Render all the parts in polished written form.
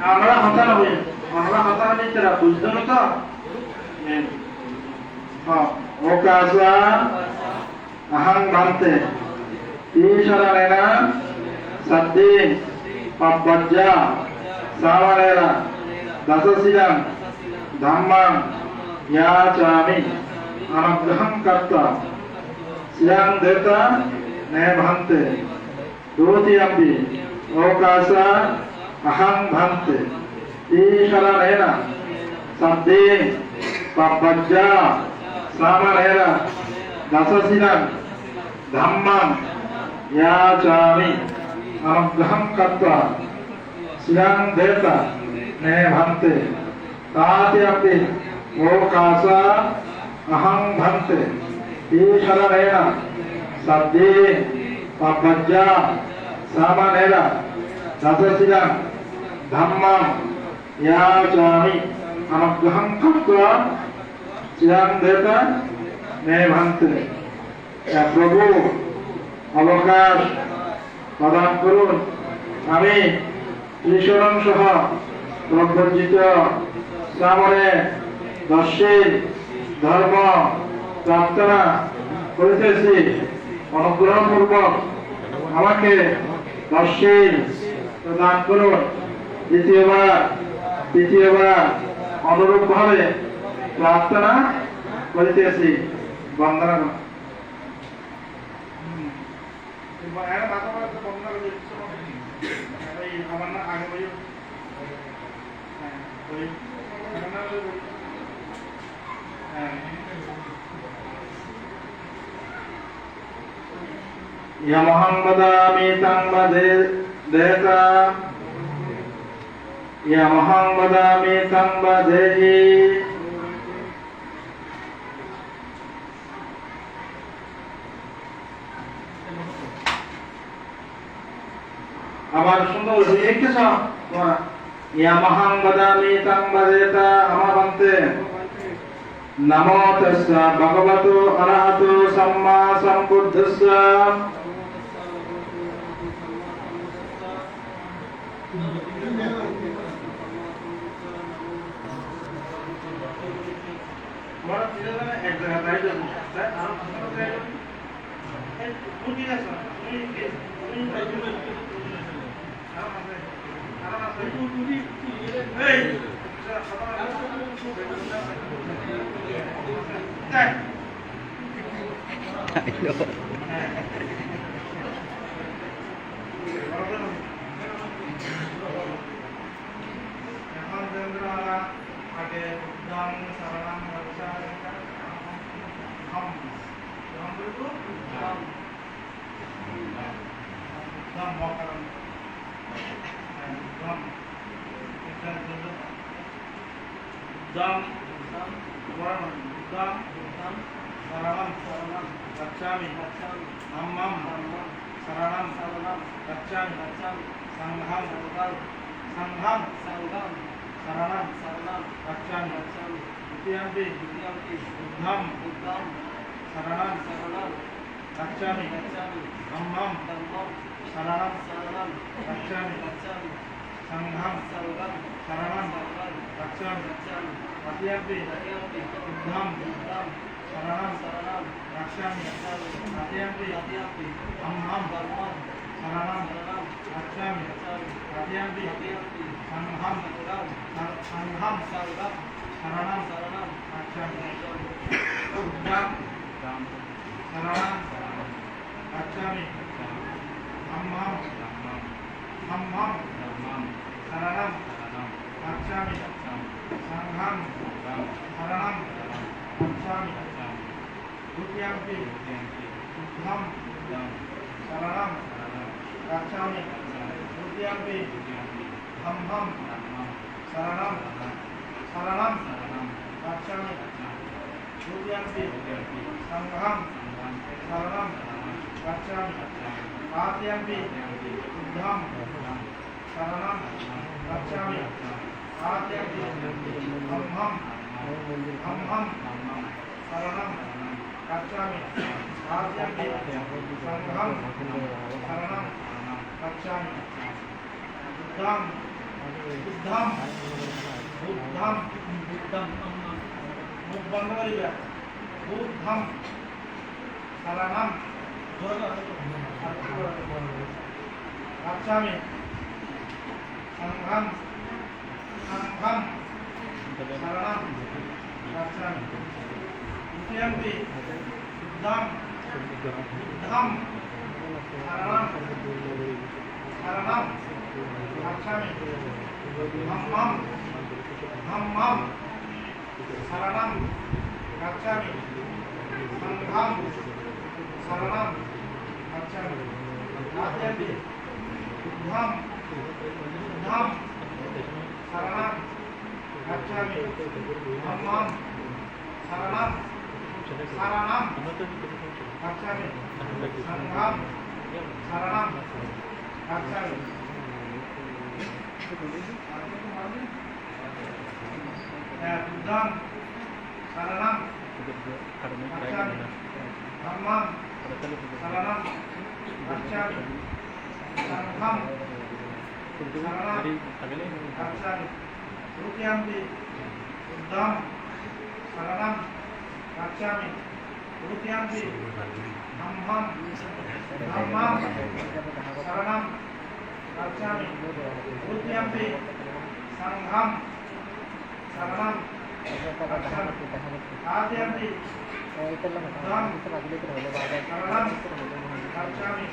আমরা হতা না হই আমরা হতা না নিতে রা বুঝছো না তো হ্যাঁ ওকাসা আহাং ভান্তে ঈশারানেনা সাদ্দিন পাব্বাজ্জা সামানেরা দাসসিলাম ধাম্মাং याचामि अनुग्रहं कर्ता सियां देता ने भंते द्वितीयंपि ओकासा अहं भंते ईशरणेन सद्देन पब्बज्जा सामनेन दशसिनं धम्मं याचामि अनुग्रहं कर्ता सियां देता ने भंते तात्यपि ओकासा अहं भंते ईशरणेन सद्देन पब्बज्जा सामनेन दशसिलं धम्मं याचामि अनुग्रहं कर्ता सियां देता ने भंते प्रभु अवकाश प्रदान करुन आमी ত্রিশরণ সহ প্রবর্জিত সামনে দর্শন ধর্ম প্রার্থনা করিতেছি অনুগ্রহপূর্বক আমাকে দর্শন প্রদান করুন দ্বিতীয়বার অনুরূপভাবে প্রার্থনা করিতেছি বন্দনা या मोहम्मदामि तंबदे देता या मोहम्मदामि तंबदेहि আবার সুন্দর একটু তোমরা ইয়া মোহাম্মদামি তংবদেতা আমাবন্তে নমো তাস্সা ভগবতো অরহতো সম্মা সম্বুদ্ধস্সা আমরা তিনজনে এক জায়গায় দাঁড়িয়ে যাবো তাই আর আমরা দাঁড়িয়ে যাবো এই বুঝি না sir I know. Saranam gacchami dhammam saranam gacchami sangham saranam gacchami ditiyampi buddham saranam gacchami dhammam saranam gacchami sangham saranam gacchami ditiyampi buddham saranam gacchami ditiyampi dhammam saranam gacchami ditiyampi sangham saranam gacchami buddham saranam gacchami dhammam saranam gacchami sangham saranam gacchami ditiyampi buddham saranam gacchami ditiyampi dhammam saranam gacchami ditiyampi sangham saranam gacchami atiyampi buddham saranam gacchami atiyampi dhammam saranam gacchami atiyampi sangham saranam gacchami बुद्धम बुद्धम बुद्धम बुद्धम मुख बंद करिबा बुद्धम शरणम गच्छामि संघम संघम शरणम गच्छामि द्वितीयम्पि बुद्धम बुद्धम शरणम शरणम गच्छामि धम्मं धम्मं शरणं गच्छामि संघं शरणं गच्छामि द्वितीयम्पि बुद्धं बुद्धं शरणं गच्छामि धम्मं शरणं शरणं गच्छामि संघं शरणं गच्छामि बुद्धं शरणं गच्छामि धम्मं शरणं गच्छामि संघं शरणं गच्छामि तृतीयम्पि बुद्धं शरणं गच्छामि तृतीयम्पि धम्मं धम्मं शरणं गच्छामि तृतीयम्पि संघं शरणं गच्छामि आद्यम्पि बुद्धं शरणं गच्छामि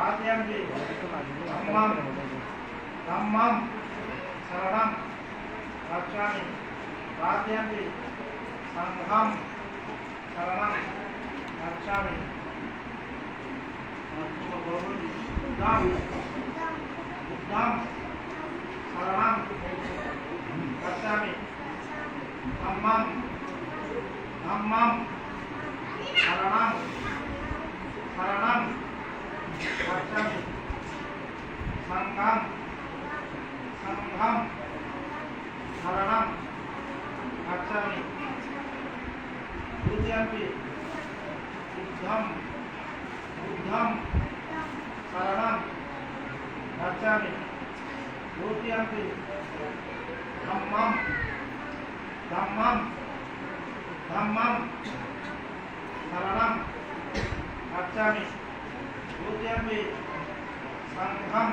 आद्यम्पि धम्मं धम्मं शरणं गच्छामि आद्यम्पि संघं शरणं गच्छामि बुद्धं बुद्धं शरणं गच्छामि धम्मं धम्मं शरणं शरणं गच्छामि संघं संघं शरणं गच्छामि द्वितीयम्पि बुद्धं बुद्धं शरणं गच्छामि तृतीयम्पि धम्मं धम्मं धम्मं शरणं गच्छामि तृतीयम्पि संघं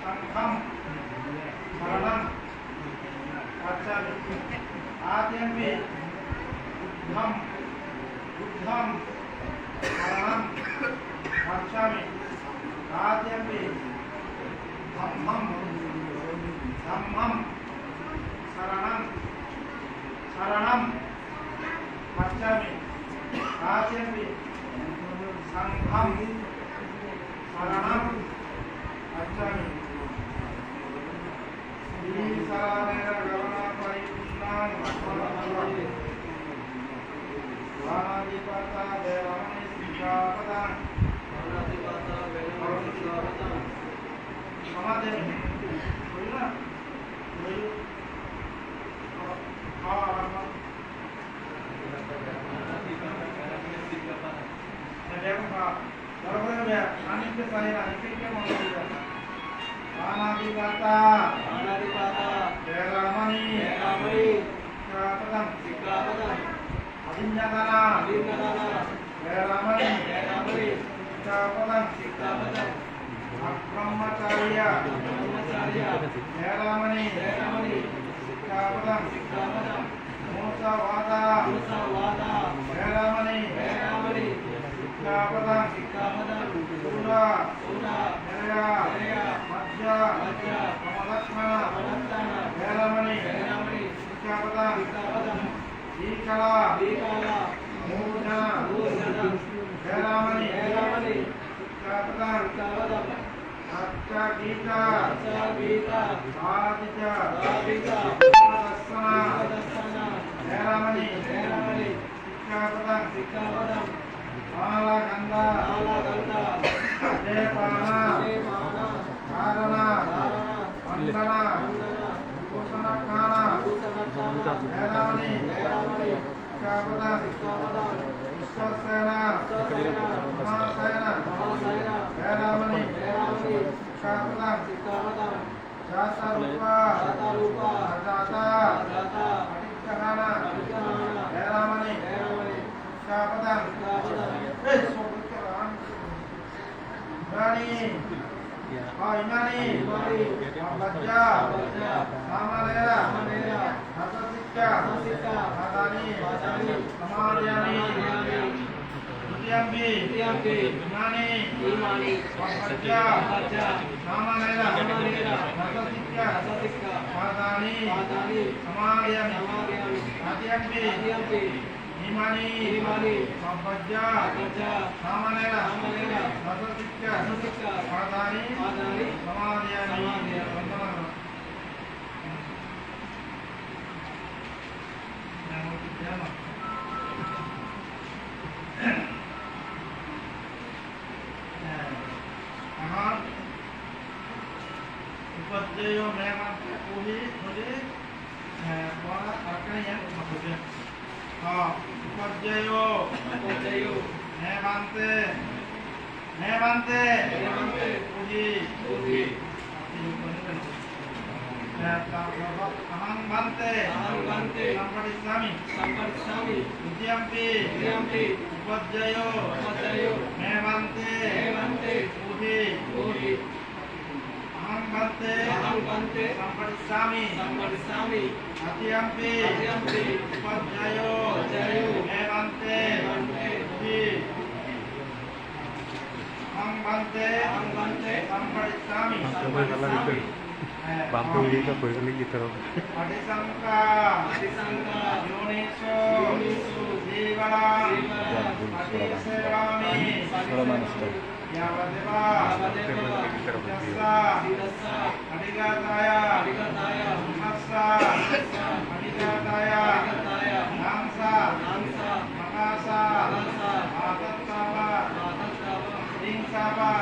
संघं शरणं गच्छामि आद्यम्पि बुद्धं बुद्धं शरणं गच्छामि आद्यम्पि धम्मं धम्मं शरणं शरणं गच्छामि आद्यम्पि संघं शरणं गच्छामि ईशानेन गमनापरिपूर्णां वाणाधिपता देवानि सिद्धापदां समाधि हुई ना हुई ब्रह्मचार्य मोक्षवादा वेरामणि सिक्खापदं सूरा निर्या मध्य समलक्षण वेरामणि सिक्खापदं ईकला मूर्धन वेरामणि सिक्खापदं सत्य गीता आदित्य दर्शन वेरामणि सिक्खापदं माला गंधा अध्यपान धारण वंदन कुशलखान वेरामणि सिक्खापदं विश्वसेन महासेन वेरामणि सिक्खापदं ইমানি বাজ্জা সামানেরা ভাষা শিক্ষা বাদানি সমাদিয়ানি ইতিয়াম্বি ইমানি বাজ্জা সামানেরা ভাষা শিক্ষা বাদানি সমাদিয়ানি ইতিয়াম্বি ইমানি বাজ্জা সামানেরা ভাষা শিক্ষা বাদানি সমাদিয়ানি আমার উপাধ্যায় মেহমান ওহি হলে পড়া আকারে এক হবে উপাধ্যায় মেহমানতে ওহি ahang bante sampar islami ujiampi upadjayo mehbante uhi ahang bante sampar islami atiampi upadjayo mehbante uhi ahang bante sampar islami Bantu ini kan boleh gitu loh. Adisangka Yunisu Jiva Adisewami Yavadeva Jasa Adigataya Masa Adigataya Namsa Makasa Atattava Dingsava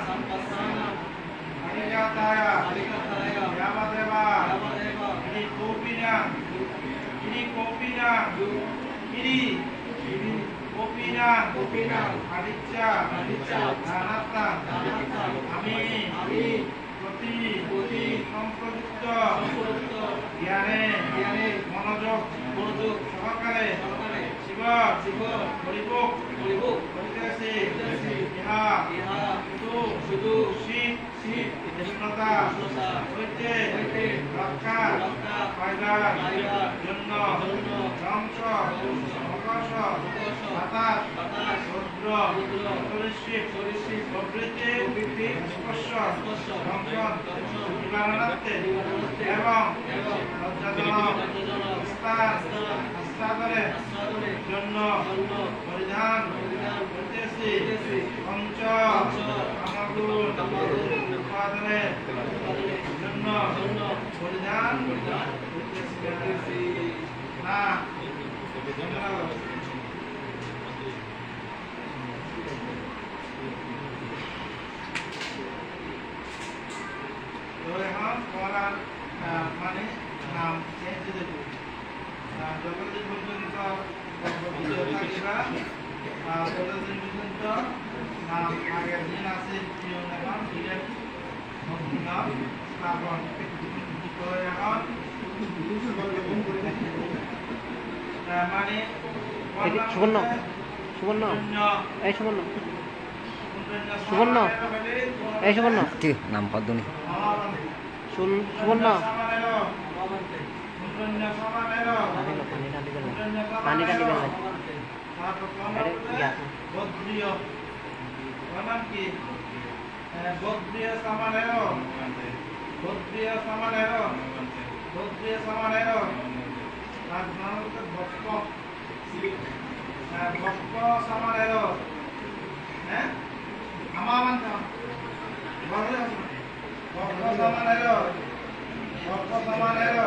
Sampasana Adigataya Yavadeva Ini Kopina Aditya Dhanata Ami Proti Sampradukta Gyane Monojog Sahakare Shiva Haribok Haritasi Iha Sudu Shit Krishnata Hoite Rakha Pailar Janna Ramsha Akasha Batas Rudra Soriship Prabriti Spasha Ramshan Nivaranatte Evam Rajjadana Astadare Janna Paridhan Pratesi Pancha Amagur Upadane Janna Paridhan Pratesi Nah পড়ার মানে নাম change দেব যতদিন পর্যন্ত ততদিন পর্যন্ত নাম আগের দিন আছে নাম নাম স্থাপন তো এখন মানে সুবর্ণ এই সুবর্ণ কি নাম পদ্মনি সুবর্ণ পানি টানি বেলায় Bodriya Samanero Bhakpa Samanero Amamantam Bhakpa Samanero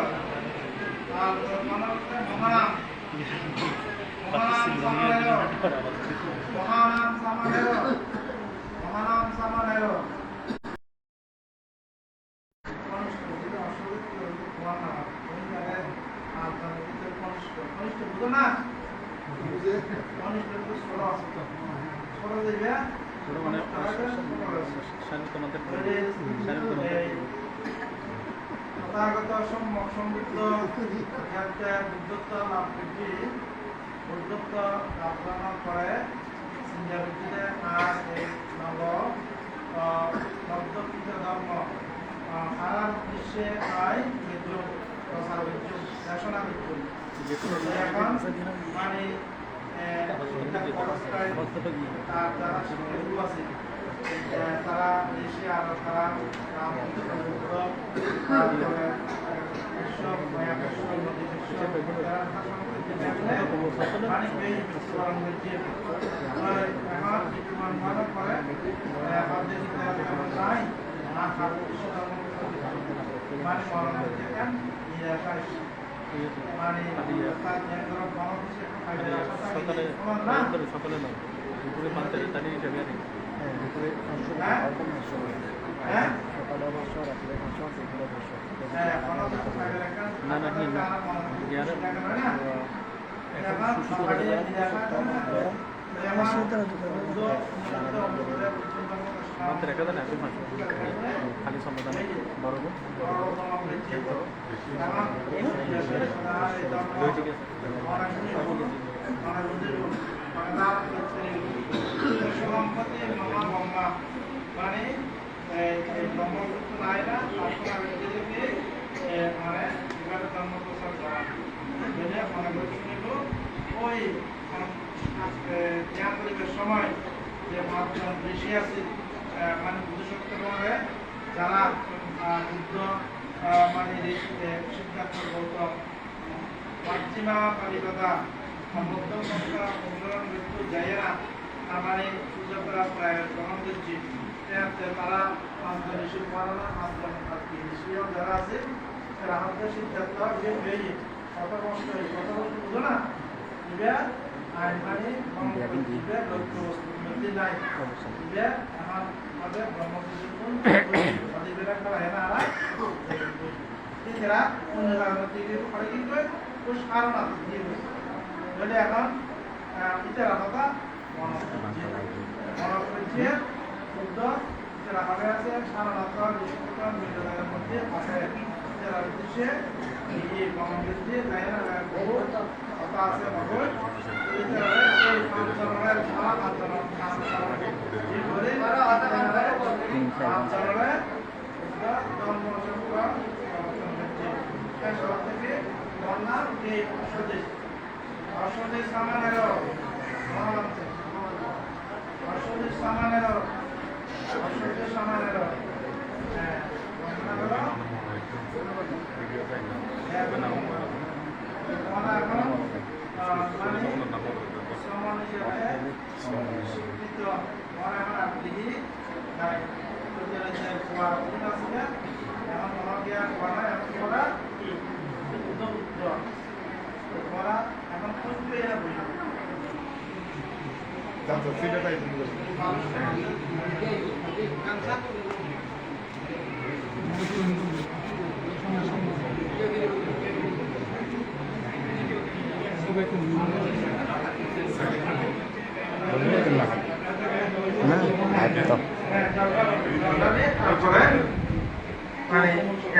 Mohanam Samanero Tathagata সমৃদ্ধ বুদ্ধত্ব লাভ বৃদ্ধি বুদ্ধত্ব লাভ করে সিঞ্জাবৃত্তিতে আজ এই নব মধ্যকৃত ধর্ম সারা বিশ্বে আয় বিদ্রোহ প্রসার বিদ্রোহ দেশনা বিদ্রোহ এখন মানে শিক্ষা অবস্থায় তার যারা শিক্ষাগুলো আছে তারা দেশে আর তারা সকালে নয় দুপুরে 5 তারিখ তারিখ হিসাবে আর দুপুরে না না খালি সমাধান বড় ঠিক আছে মানে ব্রহ্মপুত্র নায়রা আপনার ব্যক্তিদেরকে মানে এবারে ধর্ম প্রচার করা বুঝে মনে করছিল ওই জ্ঞান পরিবেশ সময় যে মানুষজন বেশি আছে মানে বুদ্ধিশক্তিভাবে যারা বুদ্ধ মানে সিদ্ধার্থ গৌতম পশ্চিমা কালিকতা মধ্য সংখ্যা উন্নয়ন মৃত্যু যায় না তার মানে সুযোগরা প্রায় গ্রহণ করছে তারা পাঁচজন ঋষি পড়ানো পাঁচজন ঋষিও যারা আছে তারা আমাদের সিদ্ধার্থ যে হয়ে কত কষ্ট বুঝো না আইন মানে লক্ষ্য বস্তু মধ্যে নাই এখন আমাদের ব্রহ্মপুত্র করা হয় না এরা অন্য জায়গার দিকে করে কিন্তু কারণ আছে বলে এখন ইতারা কথা মনে করছে শুদ্ধ যারা হবে আছে সারনাথ মিলনের মধ্যে আছে যারা উদ্দেশ্যে এই কমনওয়েলথে লাইন বহু কথা আছে মগজ এই পাঁচ জনের সারা পাঁচ জনের যে বলে পাঁচ জনের ধর্মচক্র সব থেকে বন্যার এই অস্বদেশ সামানেরও অস্বদেশ সামানেরও এখন খুঁজবে এরা বই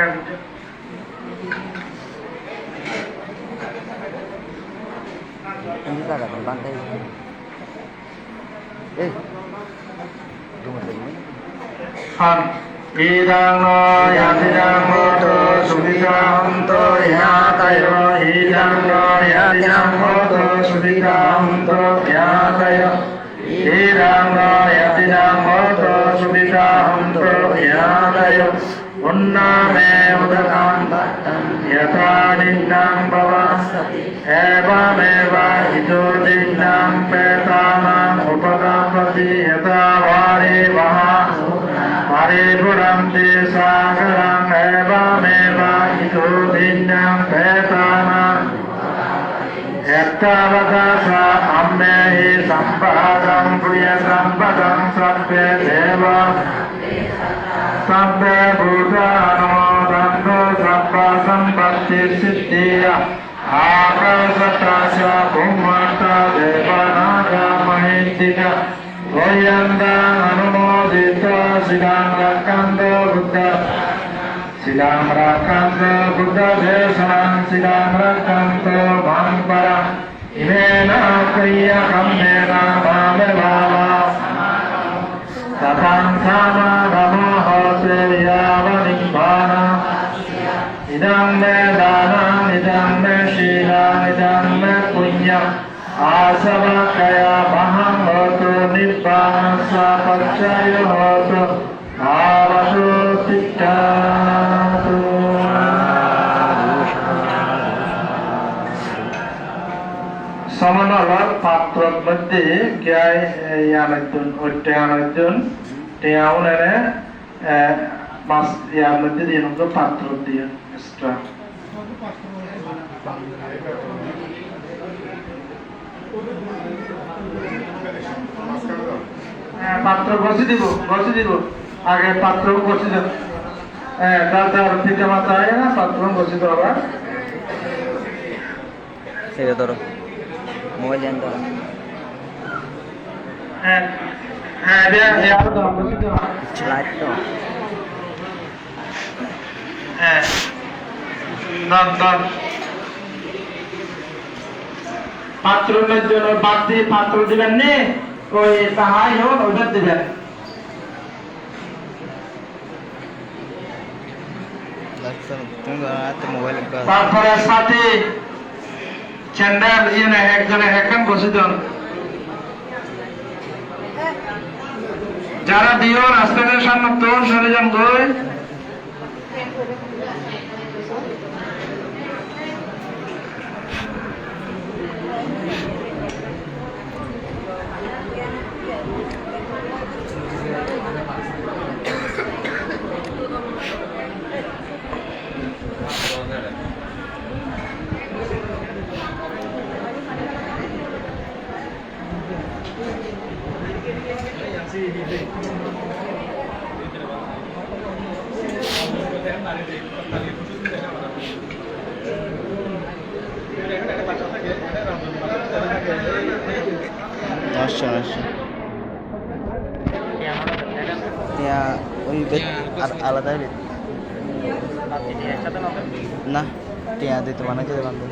একদম hindi ka dapat bantay. Dumating mo. Idang yatinang moto subitanto yatayo idang yatinang moto subitanto yatayo idang yatinang moto subitanto yatayo unname udakam yata dinnang bhavasati evameva ito dinnang petanang upakapati yata vari vaha Paripuranti sagarang evameva ito dinnang petanang ettavakasa ammehi sampadang puya sampadang sabbe deva sabbe bhutano dando sabba sampatti siddhiya akasatasya bhumata devanaga mahindika Goyanda anumodita sidang rakkanto buddha sidang rakkanto buddha desanang sidang rakkanto mampara imena kriya kammena mame bhava tatang sama आसवकया महं होतु निब्बाणसा पच्चय होतु आवतु तिष्ठतु সমানলার পাত্রর মধ্যে গায় ইয়ানজন অত্যানজন তেয়াউনে মাস ইয়ার মধ্যে দিয়ে নতুন পাত্র দিয়ে extra পাত্র বসে দিব আগে পাত্র বসে দেব তার পিতা মাতা হয় না পাত্র বসে দেবো আবার সেটা ধরো মোবাইল জান ধরো লাইট তো পাত্রের জন্য বাদ দিয়ে পাত্র দিবেন নে ওই তাহাই হোক ওইটা দিবেন তারপরে সাথে চ্যান্ডেল ইয়ে একজনে এখন বসে দেন যারা দিও রাস্তাটার সামনে তোর চলে যান গই ওই আলাদা না টিয়া দিতে মানে খেতে বান্ধব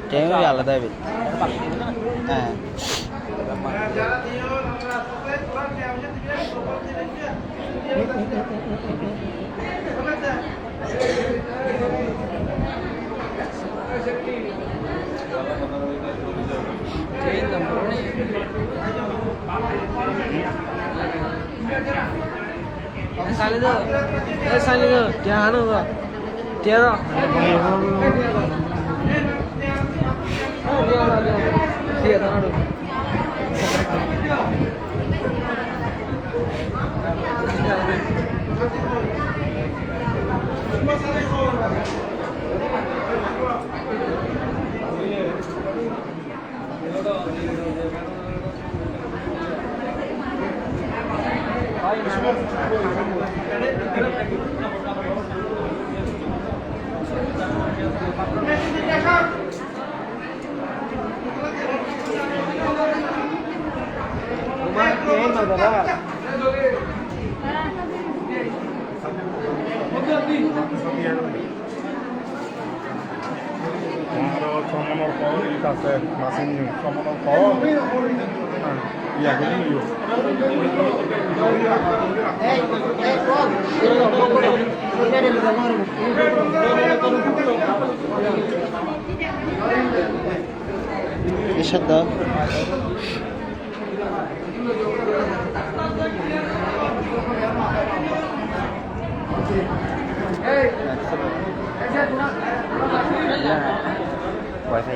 টিয়া আলাদা হ্যাঁ Salido, jangan lupa. Tiada. Tiada. Somonor kau ini kasih masih new. Somonor kau, iya gini new. Ishada. Wifi.